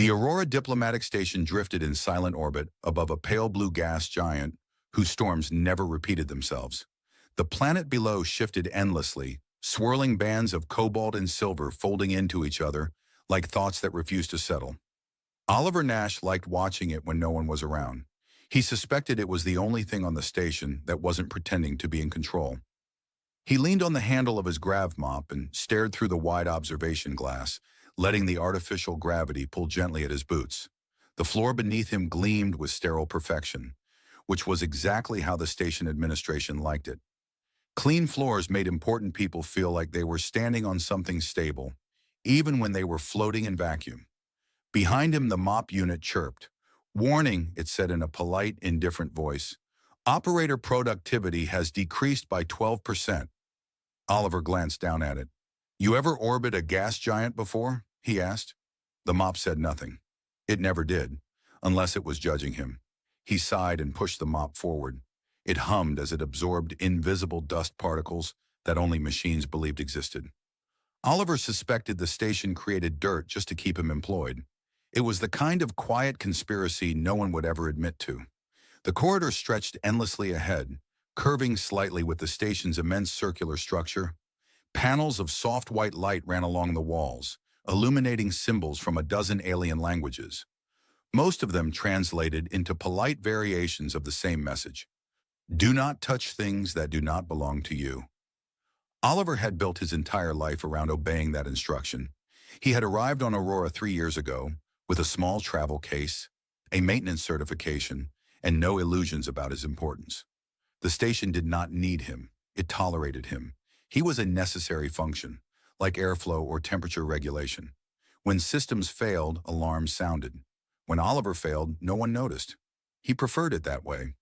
The Aurora diplomatic station drifted in silent orbit above a pale blue gas giant whose storms never repeated themselves. The planet below shifted endlessly, swirling bands of cobalt and silver folding into each other like thoughts that refused to settle. Oliver Nash liked watching it when no one was around. He suspected it was the only thing on the station that wasn't pretending to be in control. He leaned on the handle of his grav mop and stared through the wide observation glass, letting the artificial gravity pull gently at his boots. The floor beneath him gleamed with sterile perfection, which was exactly how the station administration liked it. Clean floors made important people feel like they were standing on something stable, even when they were floating in vacuum. Behind him, the mop unit chirped. "Warning," it said in a polite, indifferent voice. "Operator productivity has decreased by 12%. Oliver glanced down at it. "You ever orbit a gas giant before?" he asked. The mop said nothing. It never did, unless it was judging him. He sighed and pushed the mop forward. It hummed as it absorbed invisible dust particles that only machines believed existed. Oliver suspected the station created dirt just to keep him employed. It was the kind of quiet conspiracy no one would ever admit to. The corridor stretched endlessly ahead, curving slightly with the station's immense circular structure. Panels of soft white light ran along the walls, illuminating symbols from a dozen alien languages. Most of them translated into polite variations of the same message. "Do not touch things that do not belong to you." Oliver had built his entire life around obeying that instruction. He had arrived on Aurora 3 years ago with a small travel case, a maintenance certification, and no illusions about his importance. The station did not need him. It tolerated him. He was a necessary function, like airflow or temperature regulation. When systems failed, alarms sounded. When Oliver failed, no one noticed. He preferred it that way.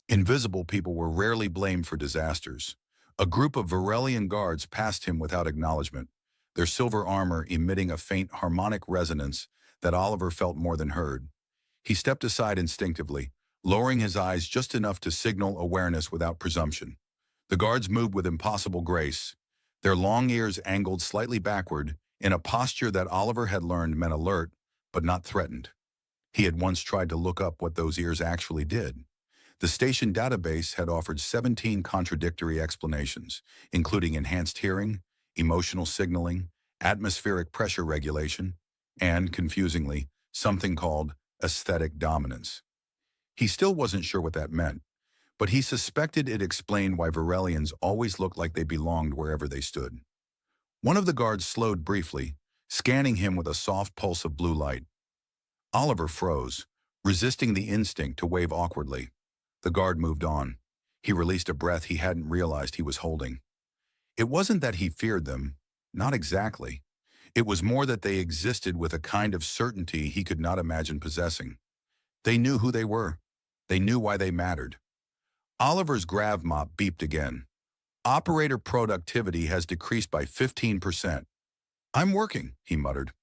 Invisible people were rarely blamed for disasters. A group of Varelian guards passed him without acknowledgement, their silver armor emitting a faint harmonic resonance that Oliver felt more than heard. He stepped aside instinctively, lowering his eyes just enough to signal awareness without presumption. The guards moved with impossible grace, their long ears angled slightly backward in a posture that Oliver had learned meant alert, but not threatened. He had once tried to look up what those ears actually did. The station database had offered 17 contradictory explanations, including enhanced hearing, emotional signaling, atmospheric pressure regulation, and, confusingly, something called aesthetic dominance. He still wasn't sure what that meant, but he suspected it explained why Varelians always looked like they belonged wherever they stood. One of the guards slowed briefly, scanning him with a soft pulse of blue light. Oliver froze, resisting the instinct to wave awkwardly. The guard moved on. He released a breath he hadn't realized he was holding. It wasn't that he feared them, not exactly. It was more that they existed with a kind of certainty he could not imagine possessing. They knew who they were. They knew why they mattered. Oliver's grav mop beeped again. "Operator productivity has decreased by 15%. "I'm working," he muttered.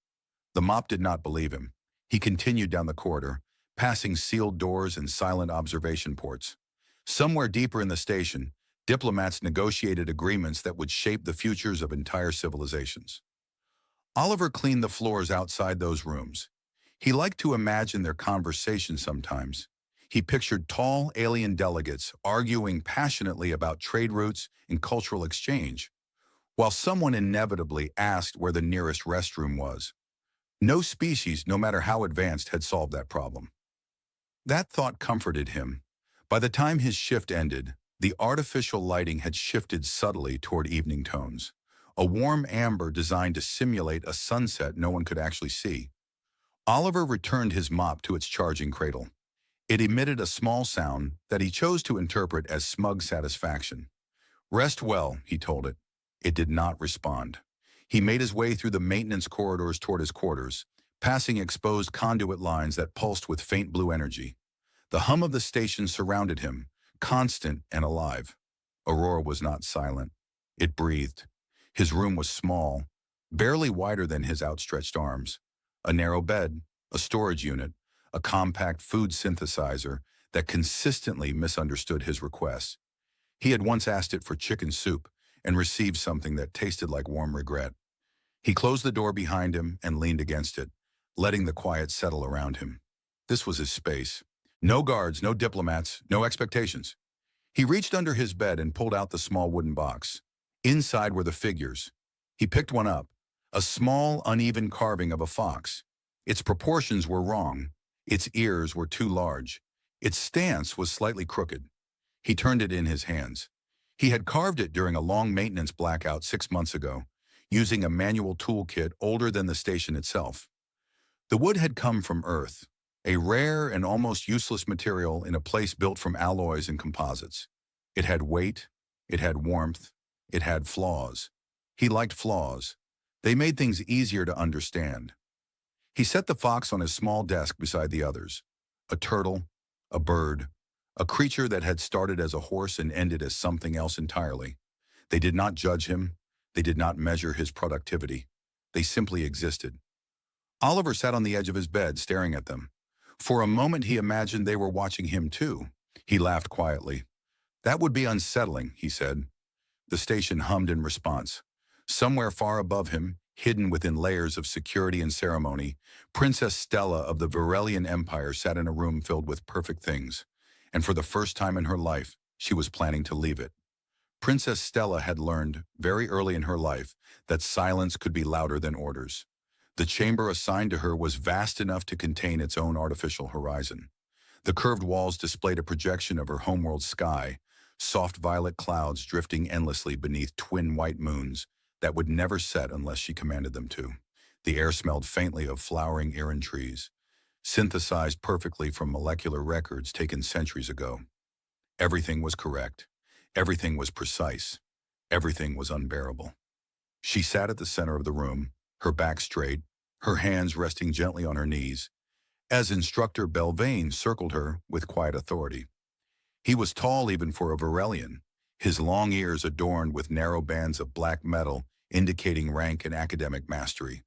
The mop did not believe him. He continued down the corridor, passing sealed doors and silent observation ports. Somewhere deeper in the station, diplomats negotiated agreements that would shape the futures of entire civilizations. Oliver cleaned the floors outside those rooms. He liked to imagine their conversation sometimes. He pictured tall alien delegates arguing passionately about trade routes and cultural exchange, while someone inevitably asked where the nearest restroom was. No species, no matter how advanced, had solved that problem. That thought comforted him. By the time his shift ended, the artificial lighting had shifted subtly toward evening tones, a warm amber designed to simulate a sunset no one could actually see. Oliver returned his mop to its charging cradle. It emitted a small sound that he chose to interpret as smug satisfaction. "Rest well," he told it. It did not respond. He made his way through the maintenance corridors toward his quarters, passing exposed conduit lines that pulsed with faint blue energy. The hum of the station surrounded him, constant and alive. Aurora was not silent. It breathed. His room was small, barely wider than his outstretched arms. A narrow bed, a storage unit, a compact food synthesizer that consistently misunderstood his requests. He had once asked it for chicken soup and received something that tasted like warm regret. He closed the door behind him and leaned against it, letting the quiet settle around him. This was his space. No guards, no diplomats, no expectations. He reached under his bed and pulled out the small wooden box. Inside were the figures. He picked one up, a small, uneven carving of a fox. Its proportions were wrong. Its ears were too large. Its stance was slightly crooked. He turned it in his hands. He had carved it during a long maintenance blackout 6 months ago, using a manual toolkit older than the station itself. The wood had come from Earth, a rare and almost useless material in a place built from alloys and composites. It had weight, it had warmth, it had flaws. He liked flaws. They made things easier to understand. He set the fox on his small desk beside the others. A turtle, a bird, a creature that had started as a horse and ended as something else entirely. They did not judge him. They did not measure his productivity. They simply existed. Oliver sat on the edge of his bed, staring at them. For a moment he imagined they were watching him too. He laughed quietly. "That would be unsettling," he said. The station hummed in response. Somewhere far above him, hidden within layers of security and ceremony, Princess Stella of the Varelian Empire sat in a room filled with perfect things. And for the first time in her life, she was planning to leave it. Princess Stella had learned, very early in her life, that silence could be louder than orders. The chamber assigned to her was vast enough to contain its own artificial horizon. The curved walls displayed a projection of her homeworld sky, soft violet clouds drifting endlessly beneath twin white moons that would never set unless she commanded them to. The air smelled faintly of flowering Iran trees, synthesized perfectly from molecular records taken centuries ago. Everything was correct. Everything was precise. Everything was unbearable. She sat at the center of the room, her back straight, her hands resting gently on her knees, as Instructor Rel Varin circled her with quiet authority. He was tall even for a Varelian, his long ears adorned with narrow bands of black metal indicating rank and academic mastery.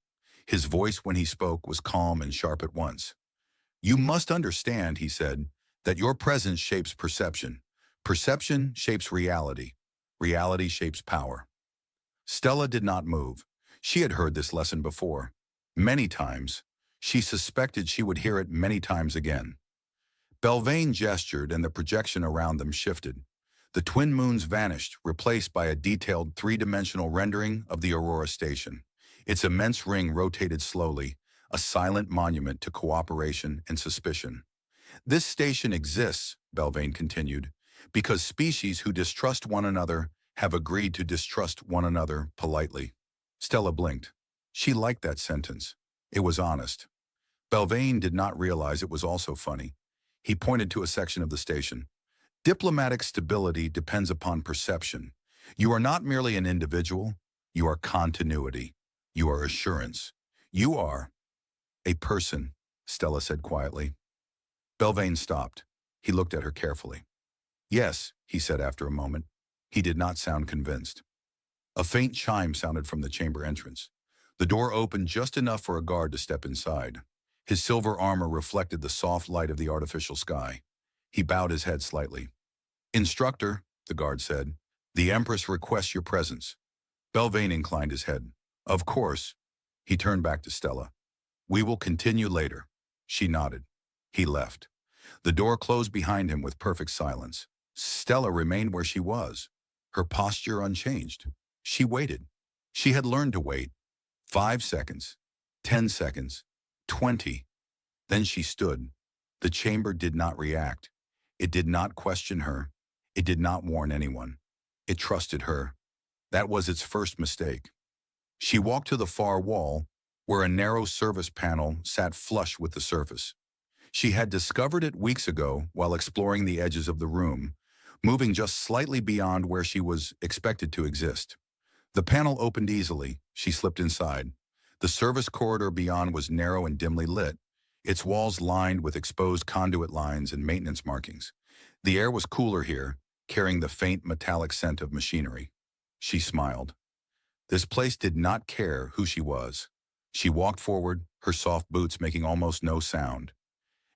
His voice when he spoke was calm and sharp at once. "You must understand," he said, "that your presence shapes perception. Perception shapes reality. Reality shapes power." Stella did not move. She had heard this lesson before. Many times. She suspected she would hear it many times again. Rel Varin gestured and the projection around them shifted. The twin moons vanished, replaced by a detailed three-dimensional rendering of the Aurora station. Its immense ring rotated slowly, a silent monument to cooperation and suspicion. "This station exists," Rel Varin continued, "because species who distrust one another have agreed to distrust one another politely." Stella blinked. She liked that sentence. It was honest. Rel Varin did not realize it was also funny. He pointed to a section of the station. "Diplomatic stability depends upon perception. You are not merely an individual. You are continuity. You are assurance. You are a person," Stella said quietly. Rel Varin stopped. He looked at her carefully. "Yes," he said after a moment. He did not sound convinced. A faint chime sounded from the chamber entrance. The door opened just enough for a guard to step inside. His silver armor reflected the soft light of the artificial sky. He bowed his head slightly. "Instructor," the guard said, "the Empress requests your presence." Rel Varin inclined his head. "Of course." He turned back to Stella. "We will continue later." She nodded. He left. The door closed behind him with perfect silence. Stella remained where she was, her posture unchanged. She waited. She had learned to wait. 5 seconds, 10 seconds, 20. Then she stood. The chamber did not react. It did not question her. It did not warn anyone. It trusted her. That was its first mistake. She walked to the far wall, where a narrow service panel sat flush with the surface. She had discovered it weeks ago while exploring the edges of the room, moving just slightly beyond where she was expected to exist. The panel opened easily. She slipped inside. The service corridor beyond was narrow and dimly lit, its walls lined with exposed conduit lines and maintenance markings. The air was cooler here, carrying the faint metallic scent of machinery. She smiled. This place did not care who she was. She walked forward, her soft boots making almost no sound.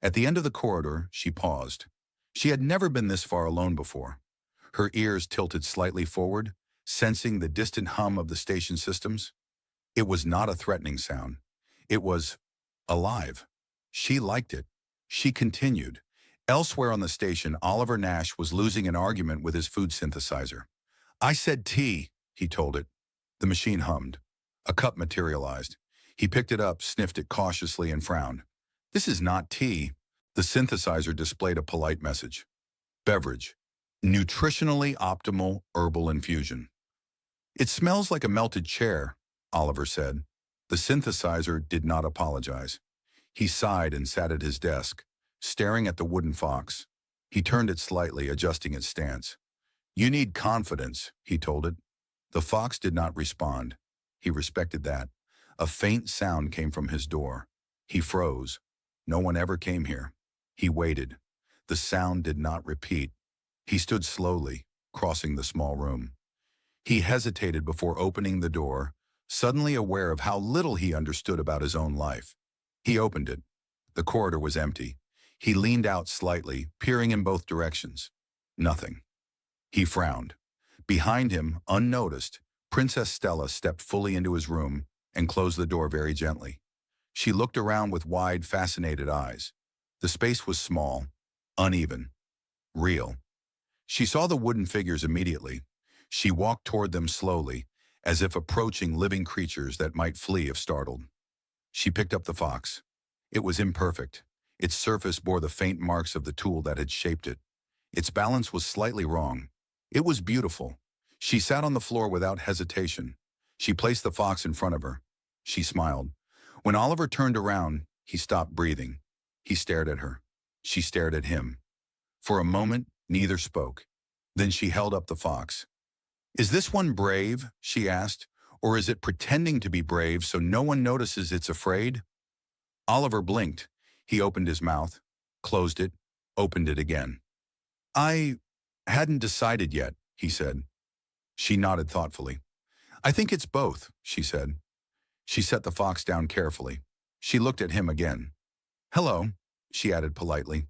At the end of the corridor, she paused. She had never been this far alone before. Her ears tilted slightly forward, sensing the distant hum of the station systems. It was not a threatening sound. It was Alive. She liked it. She continued. Elsewhere on the station, Oliver Nash was losing an argument with his food synthesizer. I said tea, he told it. The machine hummed. A cup materialized. He picked it up, sniffed it cautiously, and frowned. This is not tea. The synthesizer displayed a polite message. Beverage. Nutritionally optimal herbal infusion. It smells like a melted chair, Oliver said. The synthesizer did not apologize. He sighed and sat at his desk, staring at the wooden fox. He turned it slightly, adjusting its stance. You need confidence, he told it. The fox did not respond. He respected that. A faint sound came from his door. He froze. No one ever came here. He waited. The sound did not repeat. He stood slowly, crossing the small room. He hesitated before opening the door, suddenly aware of how little he understood about his own life. He opened it. The corridor was empty. He leaned out slightly, peering in both directions. Nothing. He frowned. Behind him, unnoticed, Princess Stella stepped fully into his room and closed the door very gently. She looked around with wide, fascinated eyes. The space was small, uneven, real. She saw the wooden figures immediately. She walked toward them slowly, as if approaching living creatures that might flee if startled. She picked up the fox. It was imperfect. Its surface bore the faint marks of the tool that had shaped it. Its balance was slightly wrong. It was beautiful. She sat on the floor without hesitation. She placed the fox in front of her. She smiled. When Oliver turned around, he stopped breathing. He stared at her. She stared at him. For a moment, neither spoke. Then she held up the fox. Is this one brave? She asked. Or is it pretending to be brave so no one notices it's afraid? Oliver blinked. He opened his mouth, closed it, opened it again. I hadn't decided yet, he said. She nodded thoughtfully. I think it's both, she said. She set the fox down carefully. She looked at him again. Hello, she added politely.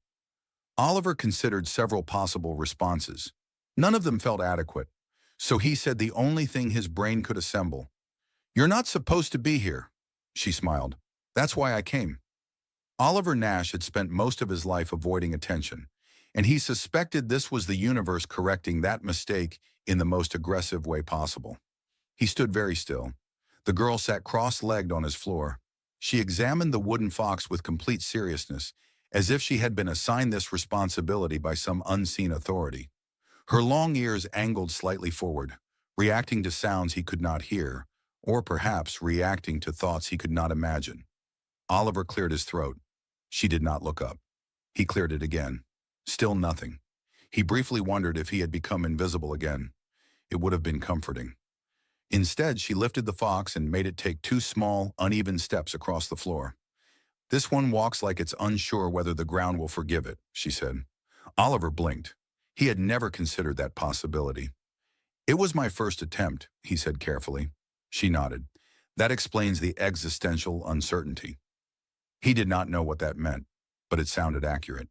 Oliver considered several possible responses. None of them felt adequate, so he said the only thing his brain could assemble. You're not supposed to be here, she smiled. That's why I came. Oliver Nash had spent most of his life avoiding attention, and he suspected this was the universe correcting that mistake in the most aggressive way possible. He stood very still. The girl sat cross-legged on his floor. She examined the wooden fox with complete seriousness, as if she had been assigned this responsibility by some unseen authority. Her long ears angled slightly forward, reacting to sounds he could not hear, or perhaps reacting to thoughts he could not imagine. Oliver cleared his throat. She did not look up. He cleared it again. Still nothing. He briefly wondered if he had become invisible again. It would have been comforting. Instead, she lifted the fox and made it take 2 small, uneven steps across the floor. This one walks like it's unsure whether the ground will forgive it, she said. Oliver blinked. He had never considered that possibility. It was my first attempt, he said carefully. She nodded. That explains the existential uncertainty. He did not know what that meant, but it sounded accurate.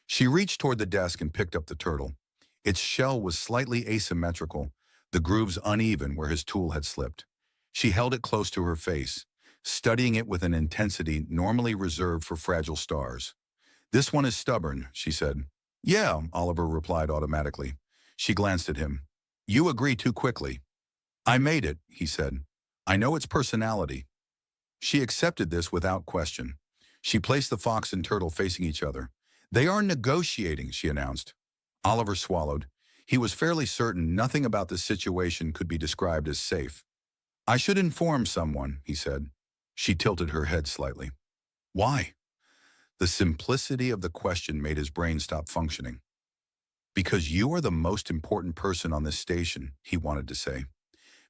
She reached toward the desk and picked up the turtle. Its shell was slightly asymmetrical, the grooves uneven where his tool had slipped. She held it close to her face, studying it with an intensity normally reserved for fragile stars. This one is stubborn, she said. Yeah, Oliver replied automatically. She glanced at him. You agree too quickly. I made it, he said. I know its personality. She accepted this without question. She placed the fox and turtle facing each other. They are negotiating, she announced. Oliver swallowed. He was fairly certain nothing about this situation could be described as safe. I should inform someone, he said. She tilted her head slightly. Why? The simplicity of the question made his brain stop functioning. Because you are the most important person on this station, he wanted to say.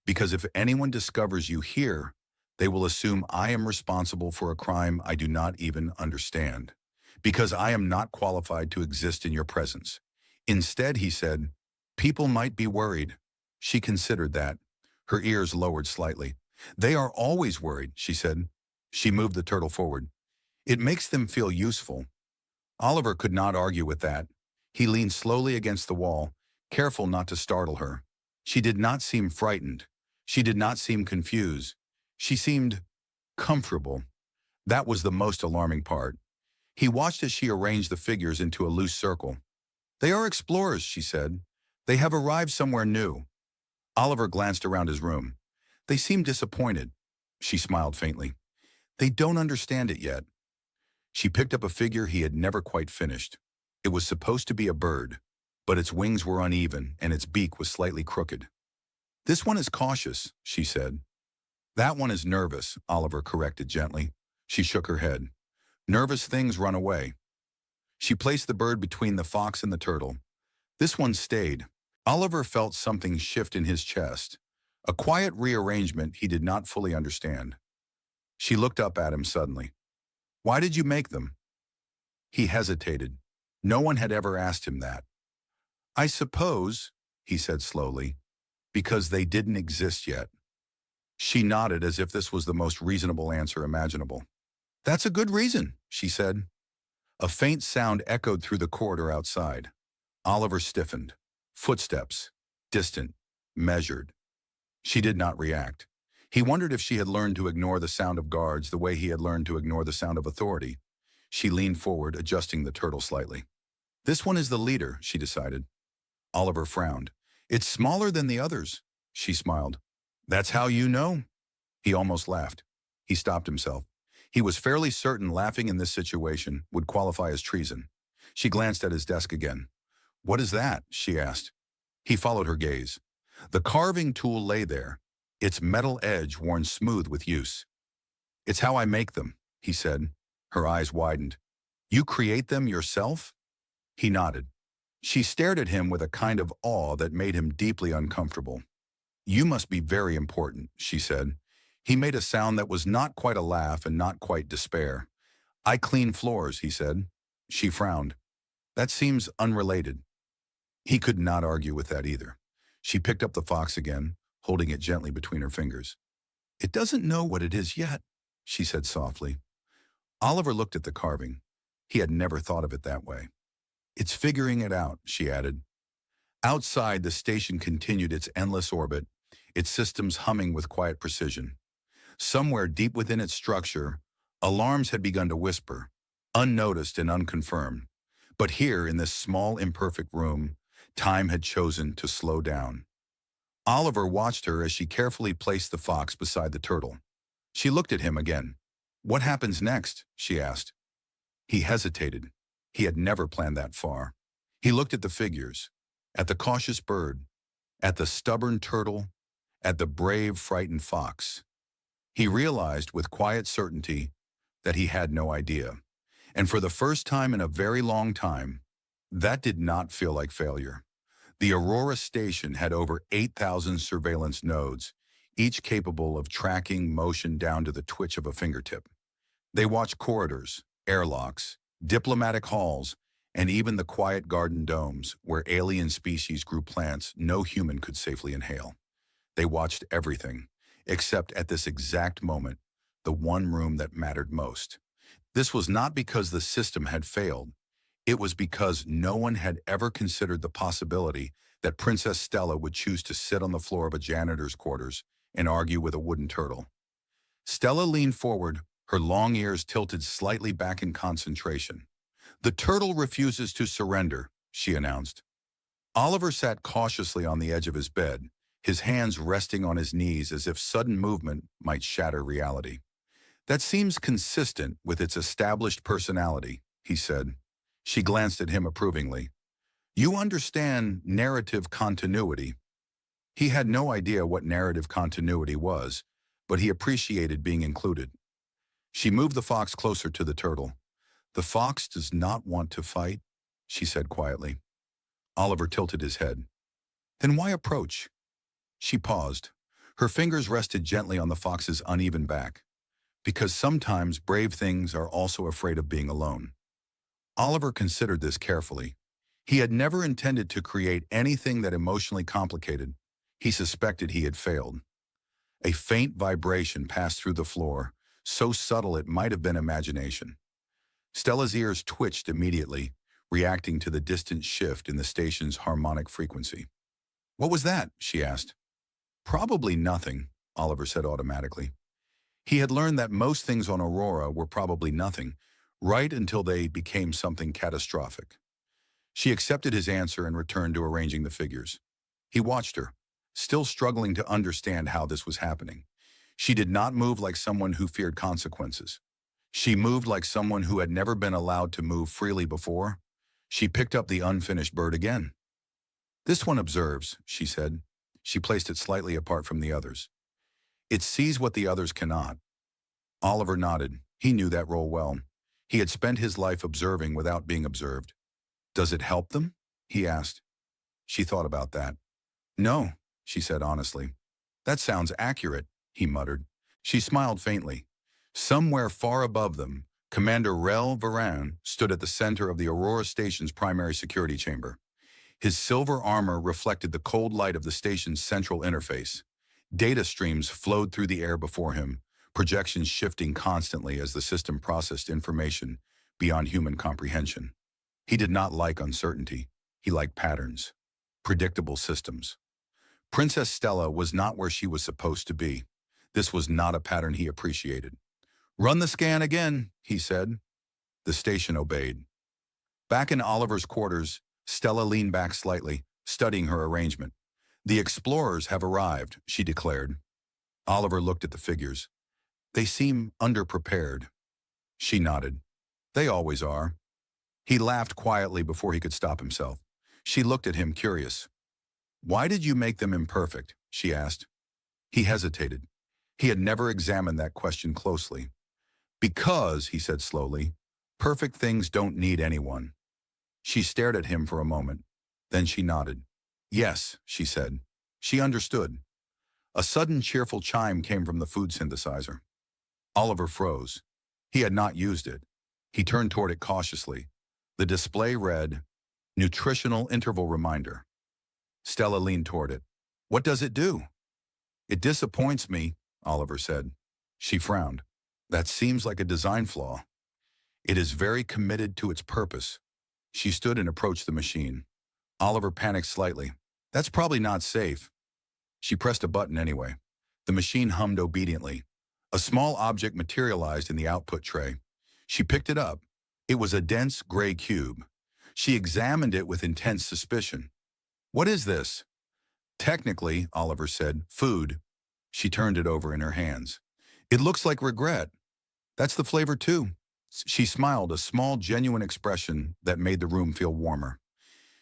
Because if anyone discovers you here, they will assume I am responsible for a crime I do not even understand. Because I am not qualified to exist in your presence. Instead, he said, people might be worried. She considered that. Her ears lowered slightly. They are always worried, she said. She moved the turtle forward. It makes them feel useful. Oliver could not argue with that. He leaned slowly against the wall, careful not to startle her. She did not seem frightened. She did not seem confused. She seemed comfortable. That was the most alarming part. He watched as she arranged the figures into a loose circle. "They are explorers," she said. "They have arrived somewhere new." Oliver glanced around his room. "They seem disappointed." She smiled faintly. "They don't understand it yet." She picked up a figure he had never quite finished. It was supposed to be a bird, but its wings were uneven and its beak was slightly crooked. "This one is cautious," she said. "That one is nervous," Oliver corrected gently. She shook her head. "Nervous things run away." She placed the bird between the fox and the turtle. This one stayed. Oliver felt something shift in his chest, a quiet rearrangement he did not fully understand. She looked up at him suddenly. "Why did you make them?" He hesitated. No one had ever asked him that. "I suppose," he said slowly, "because they didn't exist yet." She nodded as if this was the most reasonable answer imaginable. "That's a good reason," she said. A faint sound echoed through the corridor outside. Oliver stiffened. Footsteps. Distant. Measured. She did not react. He wondered if she had learned to ignore the sound of guards the way he had learned to ignore the sound of authority. She leaned forward, adjusting the turtle slightly. "This one is the leader," she decided. Oliver frowned. "It's smaller than the others." She smiled. "That's how you know?" He almost laughed. He stopped himself. He was fairly certain laughing in this situation would qualify as treason. She glanced at his desk again. "What is that?" she asked. He followed her gaze. The carving tool lay there, its metal edge worn smooth with use. "It's how I make them," he said. Her eyes widened. "You create them yourself?" He nodded. She stared at him with a kind of awe that made him deeply uncomfortable. "You must be very important," she said. He made a sound that was not quite a laugh and not quite despair. "I clean floors," he said. She frowned. "That seems unrelated." He could not argue with that either. She picked up the fox again, holding it gently between her fingers. "It doesn't know what it is yet," she said softly. Oliver looked at the carving. He had never thought of it that way. "It's figuring it out," she added. Outside, the station continued its endless orbit, its systems humming with quiet precision. Somewhere deep within its structure, alarms had begun to whisper, unnoticed and unconfirmed. But here, in this small, imperfect room, time had chosen to slow down. Oliver watched her as she carefully placed the fox beside the turtle. She looked at him again. "What happens next?" she asked. He hesitated. He had never planned that far. He looked at the figures, at the cautious bird, at the stubborn turtle, at the brave, frightened fox. He realized with quiet certainty that he had no idea. And for the first time in a very long time, that did not feel like failure. The Aurora station had over 8,000 surveillance nodes, each capable of tracking motion down to the twitch of a fingertip. They watched corridors, airlocks, diplomatic halls, and even the quiet garden domes where alien species grew plants no human could safely inhale. They watched everything, except at this exact moment, the one room that mattered most. This was not because the system had failed. It was because no one had ever considered the possibility that Princess Stella would choose to sit on the floor of a janitor's quarters and argue with a wooden turtle. Stella leaned forward, her long ears tilted slightly back in concentration. "The turtle refuses to surrender," she announced. Oliver sat cautiously on the edge of his bed, his hands resting on his knees as if sudden movement might shatter reality. "That seems consistent with its established personality," he said. She glanced at him approvingly. "You understand narrative continuity." He had no idea what narrative continuity was, but he appreciated being included. She moved the fox closer to the turtle. "The fox does not want to fight," she said quietly. Oliver tilted his head. "Then why approach?" She paused. Her fingers rested gently on the fox's uneven back. "Because sometimes brave things are also afraid of being alone." Oliver considered this carefully. He had never intended to create anything that emotionally complicated. He suspected he had failed. A faint vibration passed through the floor, so subtle it might have been imagination. Stella's ears twitched immediately, reacting to the distant shift in the station's harmonic frequency. "What was that?" she asked. "Probably nothing," Oliver said automatically. He had learned that most things on Aurora were probably nothing, right until they became something catastrophic. She accepted his answer and returned to arranging the figures. He watched her, still struggling to understand how this was happening. She did not move like someone who feared consequences. She moved like someone who had never been allowed to move freely before. She picked up the unfinished bird again. "This one observes," she said. She placed it slightly apart from the others. "It sees what the others cannot." Oliver nodded. He knew that role well. He had spent his life observing without being observed. "Does it help them?" he asked. She thought about that. "No," she said honestly. "That sounds accurate," he muttered. She smiled faintly. Somewhere far above them, Commander Rel Varin stood at the center of the Aurora station's primary security chamber. His silver armor reflected the cold light of the station's central interface. Data streams flowed through the air before him, projections shifting constantly as the system processed information beyond human comprehension. He did not like uncertainty. He liked patterns, predictable systems. Princess Stella was not where she was supposed to be. This was not a pattern he appreciated. "Run the scan again," he said. The station obeyed. Back in Oliver's quarters, Stella leaned back slightly, studying her arrangement. "The explorers have arrived," she declared. Oliver looked at the figures. "They seem underprepared." She nodded. "They always are." He laughed quietly before he could stop himself. She looked at him, curious. "Why did you make them imperfect?" she asked. He hesitated. He had never examined that question closely. "Because," he said slowly, "perfect things don't need anyone." She stared at him for a moment. Then she nodded. "Yes," she said. She understood. A sudden cheerful chime came from the food synthesizer. Oliver froze. He had not used it. He turned toward it cautiously. The display read, "Nutritional Interval Reminder." Stella leaned toward it. "What does it do?" "It disappoints me," Oliver said. She frowned. "That seems like a design flaw." "It is very committed to its purpose." She stood and approached the machine. Oliver panicked slightly. "That's probably not safe." She pressed a button anyway. The machine hummed obediently. A small object materialized in the output tray. She picked it up. It was a dense gray cube. She examined it with intense suspicion. "What is this?" "Technically," Oliver said, "food." She turned it over in her hands. "It looks like regret." "That's the flavor too." She smiled, a small, genuine expression that made the room feel warmer.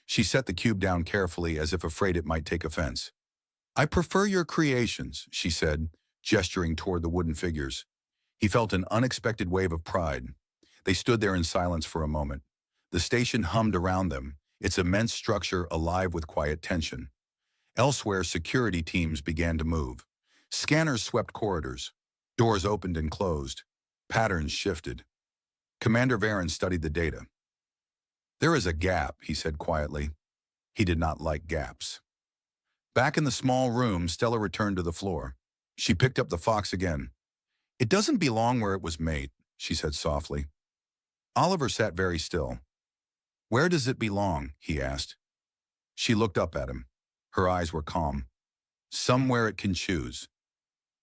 She set the cube down carefully as if afraid it might take offense. "I prefer your creations," she said, gesturing toward the wooden figures. He felt an unexpected wave of pride. They stood there in silence for a moment. The station hummed around them, its immense structure alive with quiet tension. Elsewhere, security teams began to move. Scanners swept corridors. Doors opened and closed. Patterns shifted. Commander Varin studied the data. "There is a gap," he said quietly. He did not like gaps. Back in the small room, Stella returned to the floor. She picked up the fox again. "It doesn't belong where it was made," she said softly. Oliver sat very still. "Where does it belong?" he asked. She looked up at him. Her eyes were calm. "Somewhere it can choose."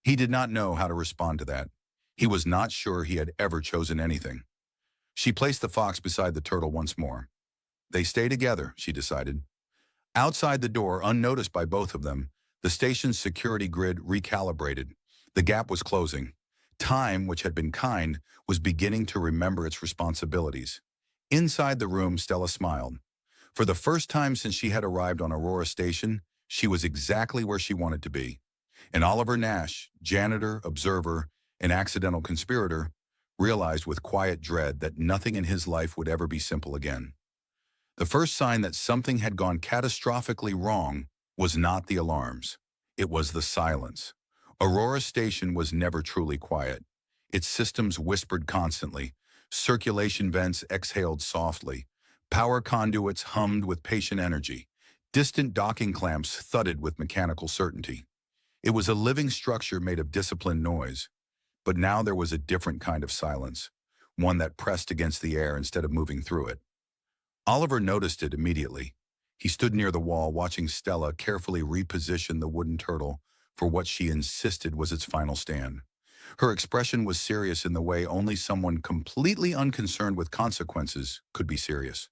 He did not know how to respond to that. He was not sure he had ever chosen anything. She placed the fox beside the turtle once more. They stay together, she decided. Outside the door, unnoticed by both of them, the station's security grid recalibrated. The gap was closing. Time, which had been kind, was beginning to remember its responsibilities. Inside the room, Stella smiled. For the first time since she had arrived on Aurora Station, she was exactly where she wanted to be. And Oliver Nash, janitor, observer, and accidental conspirator, realized with quiet dread that nothing in his life would ever be simple again. The first sign that something had gone catastrophically wrong was not the alarms. It was the silence. Aurora Station was never truly quiet. Its systems whispered constantly. Circulation vents exhaled softly. Power conduits hummed with patient energy. Distant docking clamps thudded with mechanical certainty. It was a living structure made of disciplined noise. But now there was a different kind of silence, one that pressed against the air instead of moving through it. Oliver noticed it immediately. He stood near the wall, watching Stella carefully reposition the wooden turtle for what she insisted was its final stand. Her expression was serious in the way only someone completely unconcerned with consequences could be serious.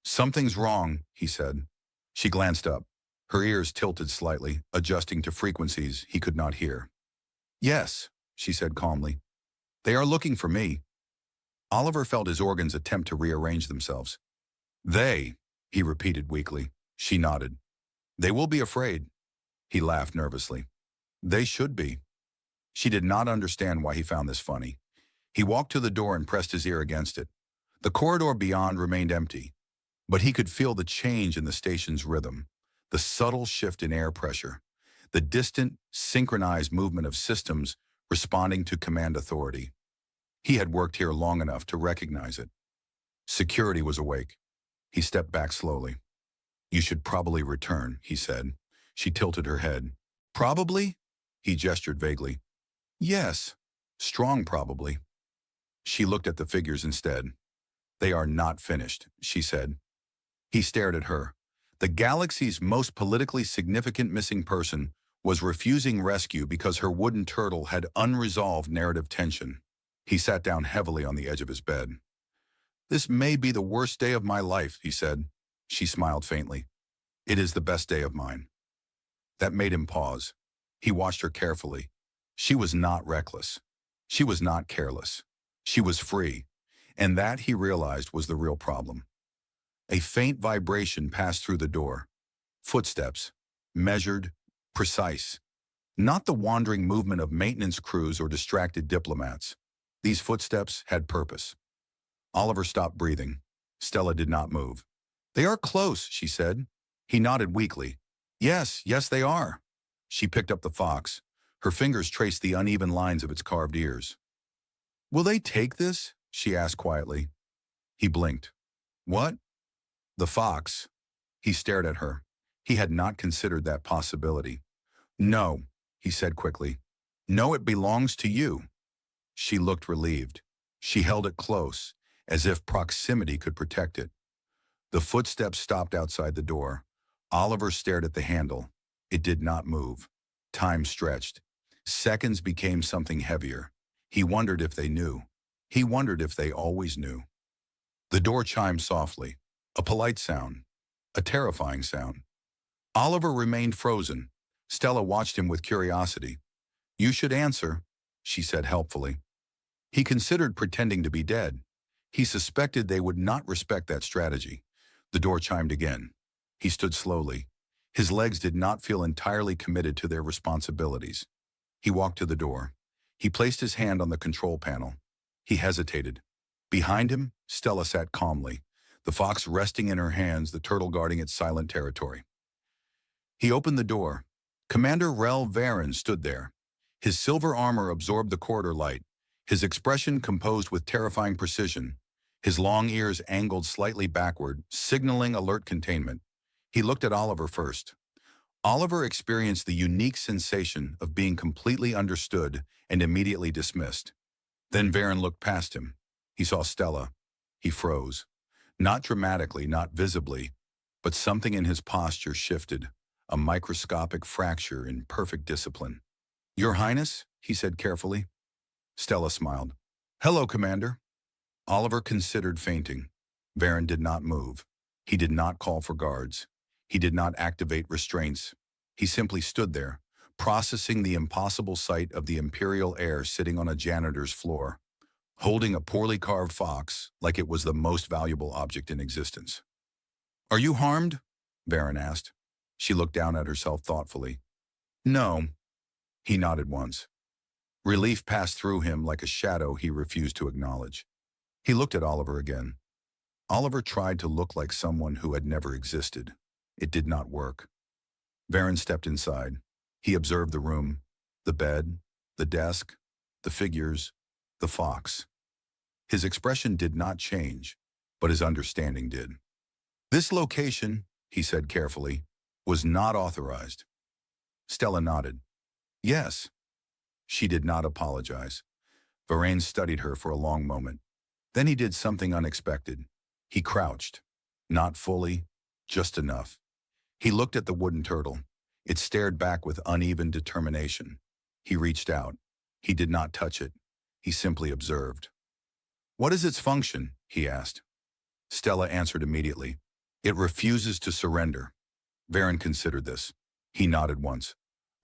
"Something's wrong," he said. She glanced up. Her ears tilted slightly, adjusting to frequencies he could not hear. "Yes," she said calmly. "They are looking for me." Oliver felt his organs attempt to rearrange themselves. "They," he repeated weakly. She nodded. "They will be afraid." He laughed nervously. "They should be." She did not understand why he found this funny. He walked to the door and pressed his ear against it. The corridor beyond remained empty, but he could feel the change in the station's rhythm, the subtle shift in air pressure, the distant, synchronized movement of systems responding to command authority. He had worked here long enough to recognize it. Security was awake. He stepped back slowly. "You should probably return," he said. She tilted her head. "Probably?" He gestured vaguely. "Yes. Strong probably." She looked at the figures instead. "They are not finished," she said. He stared at her. The galaxy's most politically significant missing person was refusing rescue because her wooden turtle had unresolved narrative tension. He sat down heavily on the edge of his bed. "This may be the worst day of my life," he said. She smiled faintly. "It is the best day of mine." That made him pause. He watched her carefully. She was not reckless. She was not careless. She was free. And that, he realized, was the real problem. A faint vibration passed through the door. Footsteps. Measured. Precise. Not the wandering movement of maintenance crews or distracted diplomats. These footsteps had purpose. Oliver stopped breathing. Stella did not move. "They are close," she said. He nodded weakly. "Yes, yes, they are." She picked up the fox. Her fingers traced the uneven lines of its carved ears. "Will they take this?" she asked quietly. He blinked. "What?" "The fox." He stared at her. He had not considered that possibility. "No," he said quickly. "No, it belongs to you." She looked relieved. She held it close, as if proximity could protect it. The footsteps stopped outside the door. Oliver stared at the handle. It did not move. Time stretched. Seconds became something heavier. He wondered if they knew. He wondered if they always knew. The door chimed softly. A polite sound. A terrifying sound. Oliver remained frozen. Stella watched him with curiosity. "You should answer," she said helpfully. He considered pretending to be dead. He suspected they would not respect that strategy. The door chimed again. He stood slowly. His legs did not feel entirely committed to their responsibilities. He walked to the door. He placed his hand on the control panel. He hesitated. Behind him, Stella sat calmly, the fox resting in her hands, the turtle guarding its silent territory. He opened the door. Commander Rel Varin stood there. His silver armor absorbed the corridor light, his expression composed with terrifying precision, his long ears angled slightly backward, signaling alert containment. He looked at Oliver first. Oliver experienced the unique sensation of being completely understood and immediately dismissed. Then Varin looked past him. He saw Stella. He froze. Not dramatically, not visibly, but something in his posture shifted, a microscopic fracture in perfect discipline. "Your Highness?" he said carefully. Stella smiled. "Hello, Commander." Oliver considered fainting. Varin did not move. He did not call for guards. He did not activate restraints. He simply stood there, processing the impossible sight of the imperial heir sitting on a janitor's floor, holding a poorly carved fox like it was the most valuable object in existence. "Are you harmed?" Varin asked. She looked down at herself thoughtfully. "No." He nodded once. Relief passed through him like a shadow he refused to acknowledge. He looked at Oliver again. Oliver tried to look like someone who had never existed. It did not work. Varin stepped inside. He observed the room, the bed, the desk, the figures, the fox. His expression did not change, but his understanding did. "This location," he said carefully, "was not authorized." Stella nodded. "Yes." She did not apologize. Varin studied her for a long moment. Then he did something unexpected. He crouched. Not fully, just enough. He looked at the wooden turtle. It stared back with uneven determination. He reached out. He did not touch it. He simply observed. "What is its function?" he asked. Stella answered immediately. "It refuses to surrender." Varin considered this. He nodded once.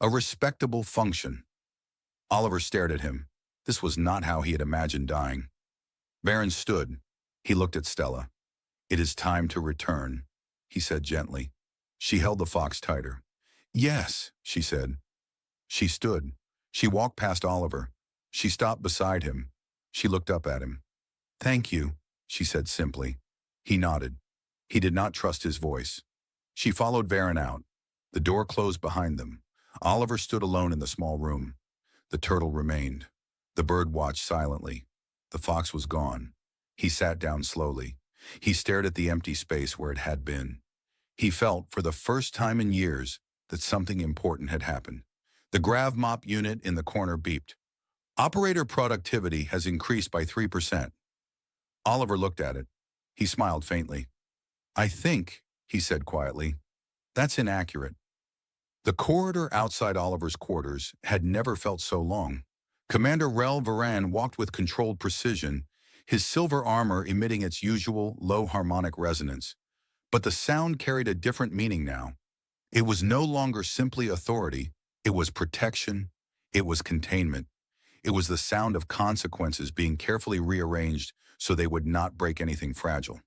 "A respectable function." Oliver stared at him. This was not how he had imagined dying. Varin stood. He looked at Stella. "It is time to return," he said gently. She held the fox tighter. "Yes," she said. She stood. She walked past Oliver. She stopped beside him. She looked up at him. "Thank you," she said simply. He nodded. He did not trust his voice. She followed Varin out. The door closed behind them. Oliver stood alone in the small room. The turtle remained. The bird watched silently. The fox was gone. He sat down slowly. He stared at the empty space where it had been. He felt, for the first time in years, that something important had happened. The grav mop unit in the corner beeped. "Operator productivity has increased by 3%. Oliver looked at it. He smiled faintly. "I think," he said quietly, "that's inaccurate." The corridor outside Oliver's quarters had never felt so long. Commander Rel Varin walked with controlled precision, his silver armor emitting its usual low harmonic resonance. But the sound carried a different meaning now. It was no longer simply authority. It was protection. It was containment. It was the sound of consequences being carefully rearranged so they would not break anything fragile.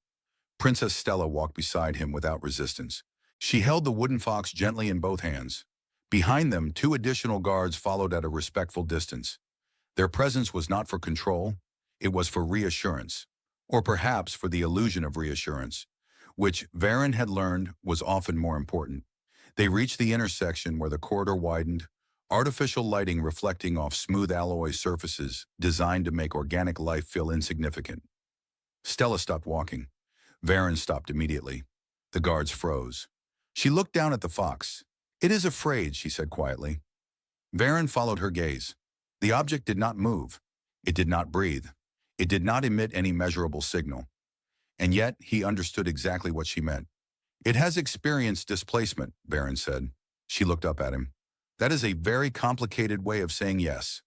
Princess Stella walked beside him without resistance. She held the wooden fox gently in both hands. Behind them, 2 additional guards followed at a respectful distance. Their presence was not for control, it was for reassurance, or perhaps for the illusion of reassurance, which Varin had learned was often more important. They reached the intersection where the corridor widened, artificial lighting reflecting off smooth alloy surfaces designed to make organic life feel insignificant. Stella stopped walking. Varin stopped immediately. The guards froze. She looked down at the fox. "It is afraid," she said quietly. Varin followed her gaze. The object did not move. It did not breathe. It did not emit any measurable signal. And yet, he understood exactly what she meant. "It has experienced displacement," Varin said. She looked up at him. "That is a very complicated way of saying yes."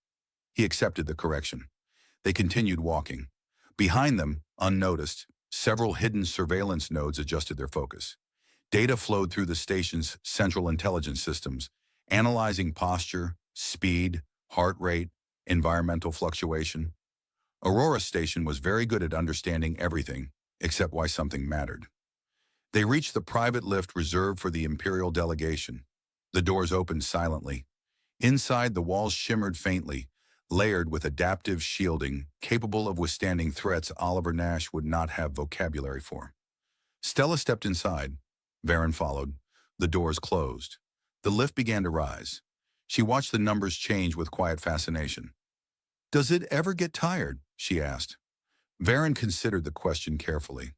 He accepted the correction. They continued walking. Behind them, unnoticed, several hidden surveillance nodes adjusted their focus. Data flowed through the station's central intelligence systems, analyzing posture, speed, heart rate, environmental fluctuation. Aurora station was very good at understanding everything, except why something mattered. They reached the private lift reserved for the Imperial delegation. The doors opened silently. Inside, the walls shimmered faintly, layered with adaptive shielding, capable of withstanding threats Oliver Nash would not have vocabulary for. Stella stepped inside. Varin followed. The doors closed. The lift began to rise. She watched the numbers change with quiet fascination. "Does it ever get tired?" she asked. Varin considered the question carefully.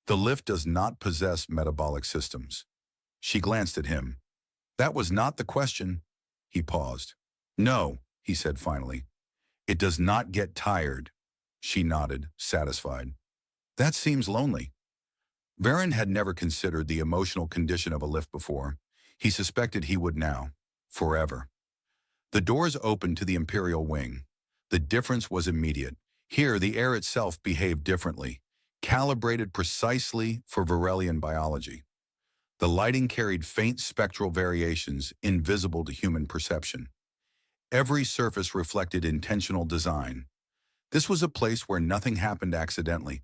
"The lift does not possess metabolic systems." She glanced at him. "That was not the question." He paused. "No," he said finally. "It does not get tired." She nodded, satisfied. "That seems lonely." Varin had never considered the emotional condition of a lift before. He suspected he would now. Forever. The doors opened to the Imperial wing. The difference was immediate. Here, the air itself behaved differently, calibrated precisely for Varelian biology. The lighting carried faint spectral variations invisible to human perception. Every surface reflected intentional design. This was a place where nothing happened accidentally.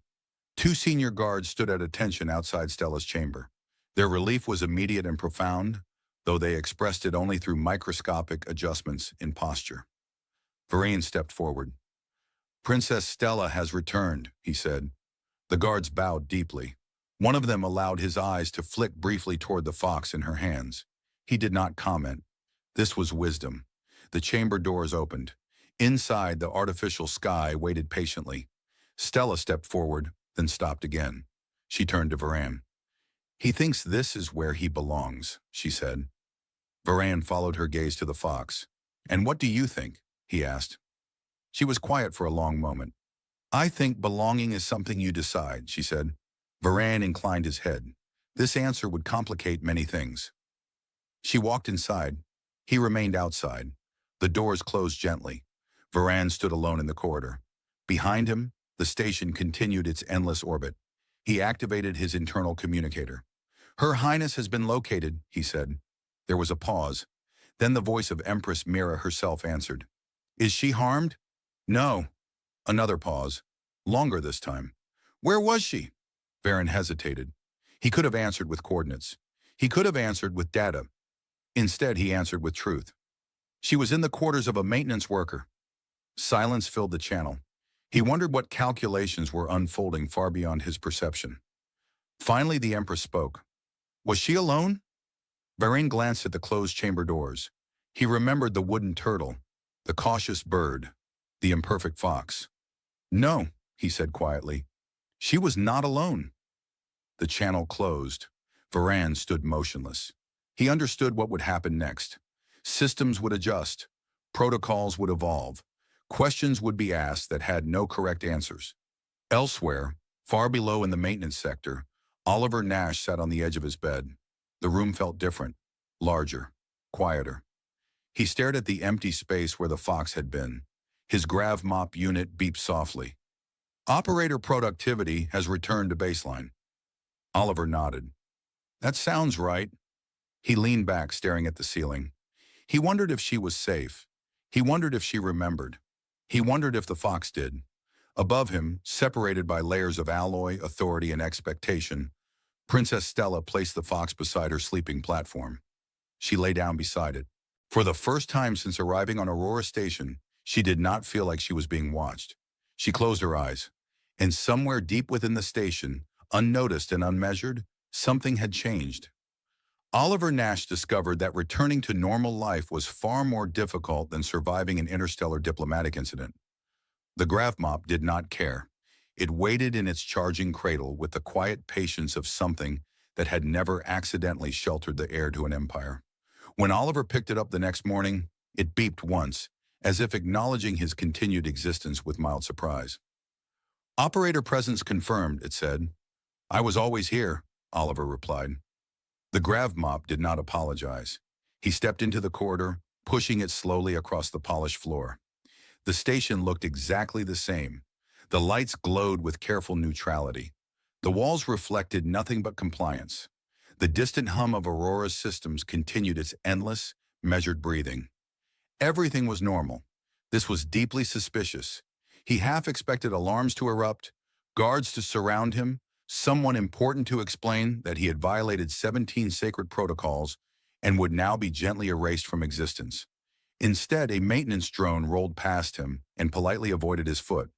2 senior guards stood at attention outside Stella's chamber. Their relief was immediate and profound, though they expressed it only through microscopic adjustments in posture. Varin stepped forward. "Princess Stella has returned," he said. The guards bowed deeply. One of them allowed his eyes to flick briefly toward the fox in her hands. He did not comment. This was wisdom. The chamber doors opened. Inside, the artificial sky waited patiently. Stella stepped forward, then stopped again. She turned to Varin. "He thinks this is where he belongs," she said. Varin followed her gaze to the fox. "And what do you think?" he asked. She was quiet for a long moment. "I think belonging is something you decide," she said. Varin inclined his head. This answer would complicate many things. She walked inside. He remained outside. The doors closed gently. Varin stood alone in the corridor. Behind him, the station continued its endless orbit. He activated his internal communicator. "Her Highness has been located," he said. There was a pause. Then the voice of Empress Mira herself answered. "Is she harmed?" "No." Another pause. Longer this time. "Where was she?" Varin hesitated. He could have answered with coordinates. He could have answered with data. Instead, he answered with truth. "She was in the quarters of a maintenance worker." Silence filled the channel. He wondered what calculations were unfolding far beyond his perception. Finally, the Empress spoke. "Was she alone?" Varin glanced at the closed chamber doors. He remembered the wooden turtle, the cautious bird, the imperfect fox. "No," he said quietly. "She was not alone." The channel closed. Varin stood motionless. He understood what would happen next. Systems would adjust. Protocols would evolve. Questions would be asked that had no correct answers. Elsewhere, far below in the maintenance sector, Oliver Nash sat on the edge of his bed. The room felt different, larger, quieter. He stared at the empty space where the fox had been. His grav mop unit beeped softly. "Operator productivity has returned to baseline." Oliver nodded. "That sounds right." He leaned back, staring at the ceiling. He wondered if she was safe. He wondered if she remembered. He wondered if the fox did. Above him, separated by layers of alloy, authority, and expectation, Princess Stella placed the fox beside her sleeping platform. She lay down beside it. For the first time since arriving on Aurora Station, she did not feel like she was being watched. She closed her eyes. And somewhere deep within the station, unnoticed and unmeasured, something had changed. Oliver Nash discovered that returning to normal life was far more difficult than surviving an interstellar diplomatic incident. The grav mop did not care. It waited in its charging cradle with the quiet patience of something that had never accidentally sheltered the heir to an empire. When Oliver picked it up the next morning, it beeped once, as if acknowledging his continued existence with mild surprise. "Operator presence confirmed," it said. "I was always here," Oliver replied. The grav mop did not apologize. He stepped into the corridor, pushing it slowly across the polished floor. The station looked exactly the same. The lights glowed with careful neutrality. The walls reflected nothing but compliance. The distant hum of Aurora's systems continued its endless, measured breathing. Everything was normal. This was deeply suspicious. He half expected alarms to erupt, guards to surround him, someone important to explain that he had violated 17 sacred protocols and would now be gently erased from existence. Instead, a maintenance drone rolled past him and politely avoided his foot.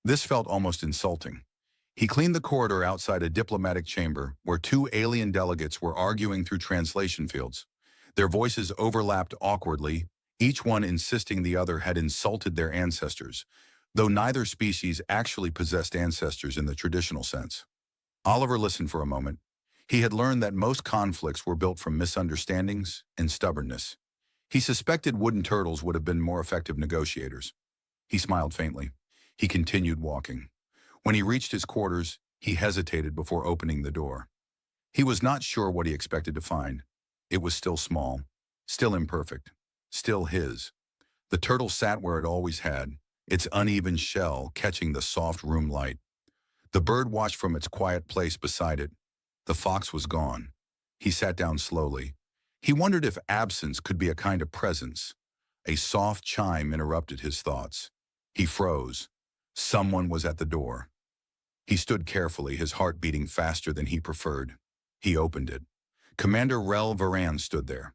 This felt almost insulting. He cleaned the corridor outside a diplomatic chamber where two alien delegates were arguing through translation fields. Their voices overlapped awkwardly, each one insisting the other had insulted their ancestors, though neither species actually possessed ancestors in the traditional sense. Oliver listened for a moment. He had learned that most conflicts were built from misunderstandings and stubbornness. He suspected wooden turtles would have been more effective negotiators. He smiled faintly. He continued walking. When he reached his quarters, he hesitated before opening the door. He was not sure what he expected to find. It was still small, still imperfect, still his. The turtle sat where it always had, its uneven shell catching the soft room light. The bird watched from its quiet place beside it. The fox was gone. He sat down slowly. He wondered if absence could be a kind of presence. A soft chime interrupted his thoughts. He froze. Someone was at the door. He stood carefully, his heart beating faster than he preferred. He opened it. Commander Rel Varin stood there.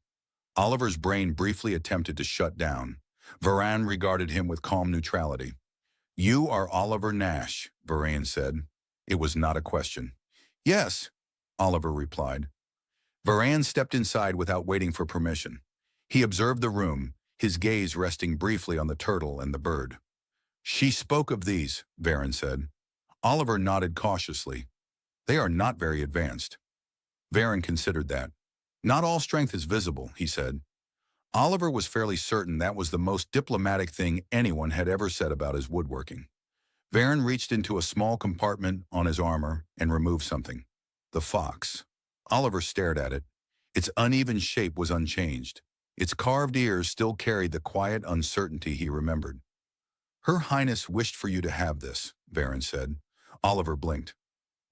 Oliver's brain briefly attempted to shut down. Varin regarded him with calm neutrality. "You are Oliver Nash," Varin said. It was not a question. "Yes," Oliver replied. Varin stepped inside without waiting for permission. He observed the room, his gaze resting briefly on the turtle and the bird. "She spoke of these," Varin said. Oliver nodded cautiously. "They are not very advanced." Varin considered that. "Not all strength is visible," he said. Oliver was fairly certain that was the most diplomatic thing anyone had ever said about his woodworking. Varin reached into a small compartment on his armor and removed something. The fox. Oliver stared at it. Its uneven shape was unchanged. Its carved ears still carried the quiet uncertainty he remembered. Her Highness wished for you to have this, Varin said. Oliver blinked.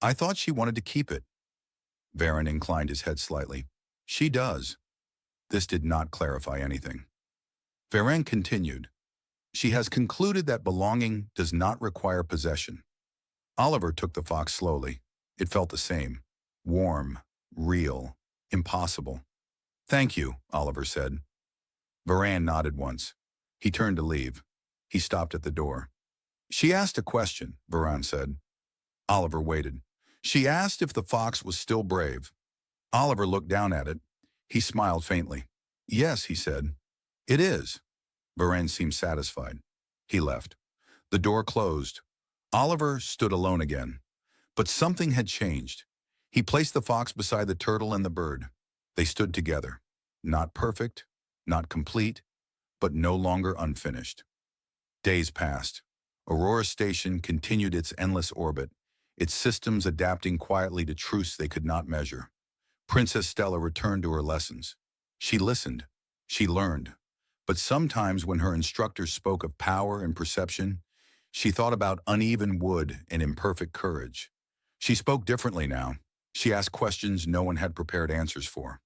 I thought she wanted to keep it. Varin inclined his head slightly. She does. This did not clarify anything. Varin continued. She has concluded that belonging does not require possession. Oliver took the fox slowly. It felt the same. Warm, real, impossible. Thank you, Oliver said. Varin nodded once. He turned to leave. He stopped at the door. She asked a question, Varin said. Oliver waited. She asked if the fox was still brave. Oliver looked down at it. He smiled faintly. Yes, he said. It is. Varin seemed satisfied. He left. The door closed. Oliver stood alone again. But something had changed. He placed the fox beside the turtle and the bird. They stood together. Not perfect, not complete, but no longer unfinished. Days passed. Aurora Station continued its endless orbit, its systems adapting quietly to truths they could not measure. Princess Stella returned to her lessons. She listened. She learned. But sometimes when her instructors spoke of power and perception, she thought about uneven wood and imperfect courage. She spoke differently now. She asked questions no one had prepared answers for.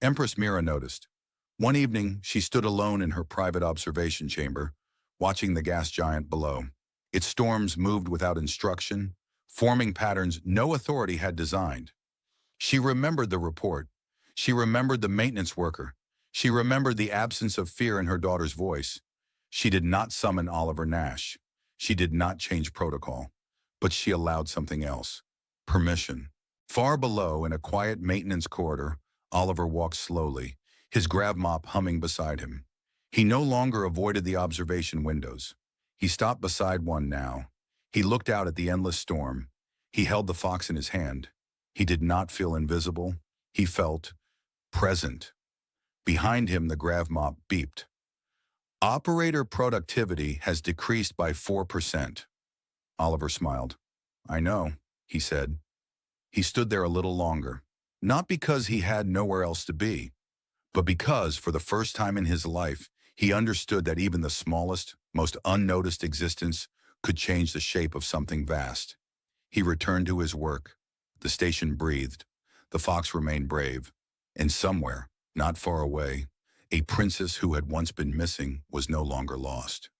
Empress Mira noticed. One evening, she stood alone in her private observation chamber, watching the gas giant below. Its storms moved without instruction, forming patterns no authority had designed. She remembered the report. She remembered the maintenance worker. She remembered the absence of fear in her daughter's voice. She did not summon Oliver Nash. She did not change protocol. But she allowed something else. Permission. Far below, in a quiet maintenance corridor, Oliver walked slowly, his grav mop humming beside him. He no longer avoided the observation windows. He stopped beside one now. He looked out at the endless storm. He held the fox in his hand. He did not feel invisible. He felt present. Behind him, the grav mop beeped. Operator productivity has decreased by 4%. Oliver smiled. I know, he said. He stood there a little longer, not because he had nowhere else to be, but because, for the first time in his life, he understood that even the smallest, most unnoticed existence could change the shape of something vast. He returned to his work. The station breathed. The fox remained brave. And somewhere, not far away, a princess who had once been missing was no longer lost.